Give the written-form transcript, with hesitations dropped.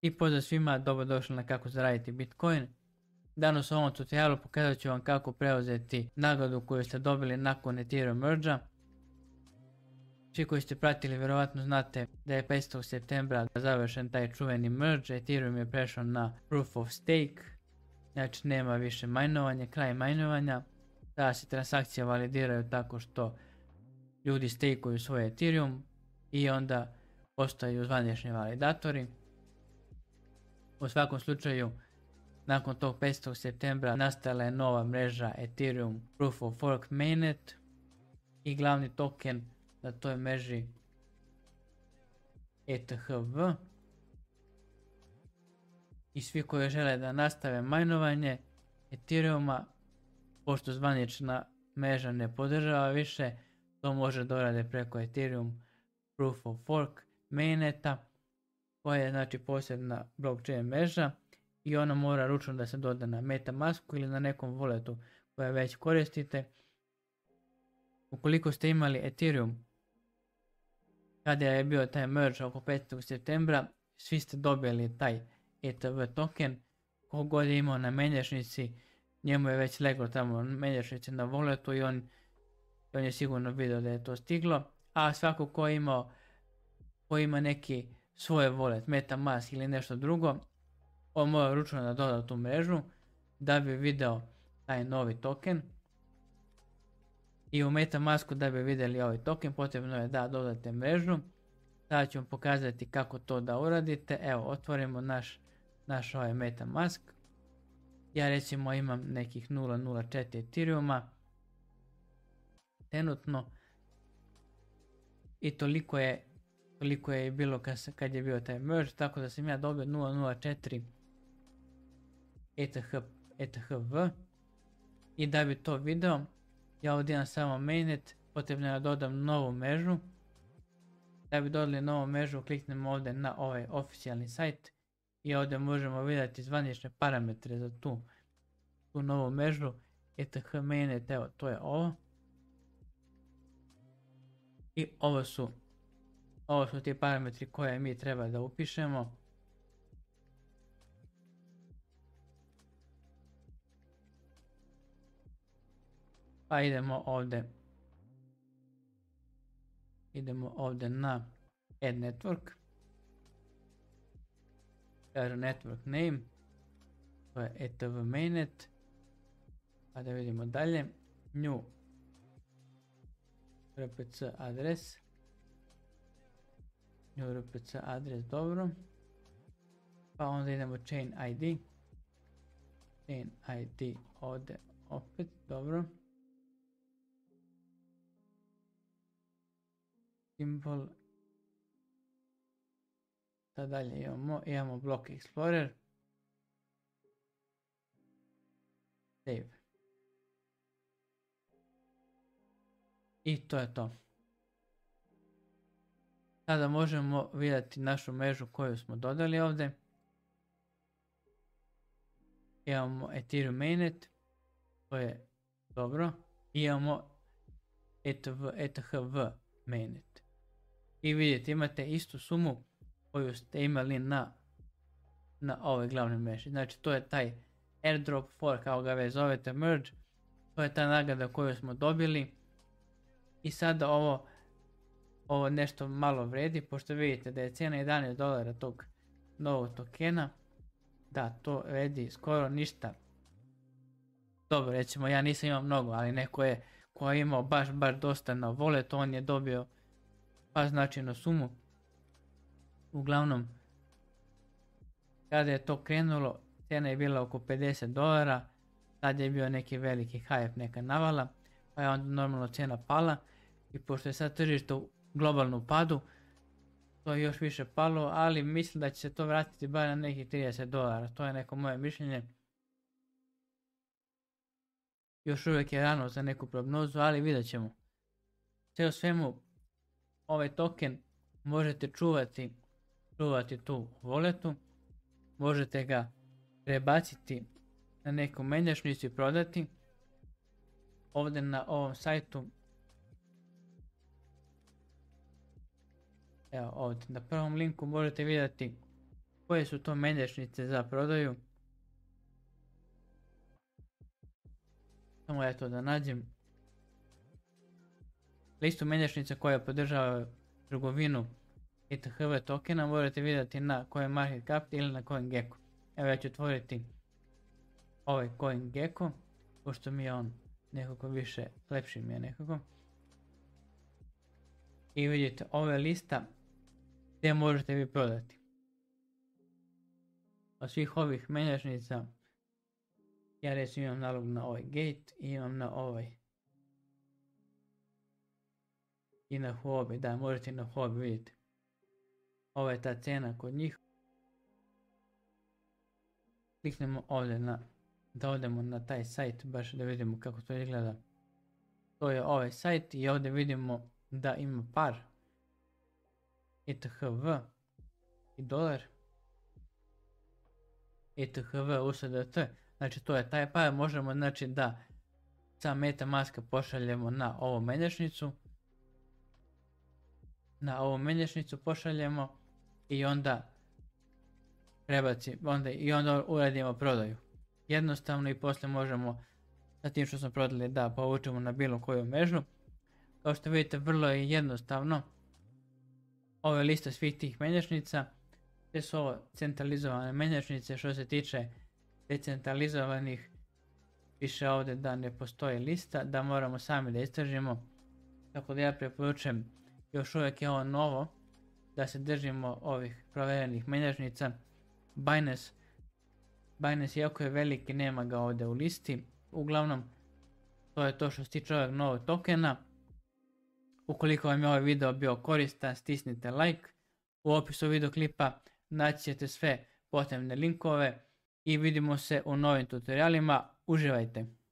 I pozdrav svima, dobrodošli na Kako zaraditi Bitcoin. Danas u ovom tutorialu pokazat ću vam kako preuzeti nagradu koju ste dobili nakon Ethereum merge-a. Svi koji ste pratili vjerovatno znate da je 5. septembra završen taj čuveni merge, Ethereum je prešao na Proof of Stake, znači nema više majnovanja, kraj majnovanja. Sada se transakcije validiraju tako što ljudi stejkuju svoj Ethereum i onda postaju zvanični validatori. U svakom slučaju, nakon tog 5. septembra nastala je nova mreža Ethereum Proof of Work Mainnet i glavni token na toj mreži ETHV. I svi koji žele da nastave majnovanje Ethereuma, pošto zvanična mreža ne podržava više, to može da urade preko Ethereum Proof of Work Mainneta, koja je znači posebna blockchain mreža i ona mora ručno da se doda na MetaMasku ili na nekom walletu koje već koristite. Ukoliko ste imali Ethereum kada je bio taj merge oko 5. septembra, svi ste dobili taj ETV token. Kogod je imao na menjačnici, njemu je već leglo tamo menjačnici na walletu i on je sigurno vidio da je to stiglo. A svako ko ima neki svoj wallet, MetaMask ili nešto drugo, on mora ručno da doda tu mrežu da bi video taj novi token. I u MetaMasku da bi vidjeli ovaj token potrebno je da dodate mrežu. Sada ću vam pokazati kako to da uradite. Evo, otvorimo naš ovaj MetaMask. Ja recimo imam nekih 0.04 Ethereuma trenutno i toliko je bilo kad je bio taj merge, tako da sam ja dobio 0.04 ETHV i da bi to video, ja ovdje imam samo mainnet, potrebno je da dodam novu mrežu. Da bi dodali novu mrežu, kliknemo ovdje na ovaj oficijalni sajt i ovdje možemo vidjeti zvanične parametre za tu novu mrežu ETH mainnet, evo to je ovo. I ovo su ti parametri koje mi treba da upišemo. Pa idemo ovdje na Add Network. Kaže Network Name. To je ETV Mainnet. Pa da vidimo dalje. New RPC adres. New RPC adres, dobro. Pa onda idemo Chain ID. Chain ID ovdje opet, dobro. Symbol. Sad dalje imamo Block Explorer. Save. I to je to. Sada možemo vidjeti našu mrežu koju smo dodali ovdje. Imamo Ethereum Mainnet. To je dobro. Imamo ETHV Mainnet. I vidite, imate istu sumu koju ste imali na ovoj glavnoj mreži. Znači to je taj airdrop fork, kao ga već zovete, merge. To je ta nagrada koju smo dobili. I sada ovo nešto malo vredi, pošto vidite da je cijena $11 tog novog tokena. Da, to vredi skoro ništa. Dobro, recimo ja nisam imao mnogo, ali neko je ko je imao baš dosta na wallet, on je dobio pa značajnu sumu. Uglavnom, kada je to krenulo, cijena je bila oko $50, tad je bio neki veliki hype, neka navala, pa je onda normalno cijena pala i pošto je sad tržište u globalnom padu, to je još više palo, ali mislim da će se to vratiti bar na nekih $30, to je neko moje mišljenje. Još uvijek je rano za neku prognozu, ali vidjet ćemo. Sve u svemu, ovaj token možete čuvati tu u walletu, možete ga prebaciti na neku menjačnicu i prodati. Ovdje na ovom sajtu, evo ovdje na prvom linku možete vidjeti koje su to mjenjačnice za prodaju. Samo ja to da nađem. Listu mjenjačnica koja podržava trgovinu ETHV tokena morate vidjeti na kojem market cap ili na CoinGecko. Evo ja ću otvoriti ovaj CoinGecko, pošto mi je on nekako više, lepši mi je nekako. I vidite, ovo je lista gdje možete vi prodati. Od svih ovih mjenjačnica, ja recimo imam nalog na ovaj Gate i imam na ovaj. I na Huobi, da, možete i na Huobi vidjeti. Ovo je ta cena kod njih. Kliknemo ovdje da odemo na taj sajt, baš da vidimo kako to izgleda. To je ovaj sajt i ovdje vidimo da ima par ETHV i dolar. ETHV USDT, znači to je taj par, možemo znači da sa MetaMaska pošaljemo na ovu mjenjačnicu. Na ovu mjenjačnicu pošaljemo i onda onda uradimo prodaju. Jednostavno i poslije možemo sa tim što smo prodali da povučemo na bilo koju mrežu. Kao što vidite, vrlo je jednostavno. Ovo je lista svih tih mjenjačnica. Te su ovo centralizovane mjenjačnice. Što se tiče decentralizovanih, piše ovdje da ne postoji lista, da moramo sami da istražimo. Tako da ja preporučujem, još uvijek je ovo novo, da se držimo ovih provjerenih mjenjačnica. Binance iako je veliki, nema ga ovdje u listi. Uglavnom, to je to što se tiče ovog novog tokena. Ukoliko vam je ovaj video bio koristan, stisnite like. U opisu videoklipa naći ćete sve potrebne linkove i vidimo se u novim tutorialima. Uživajte!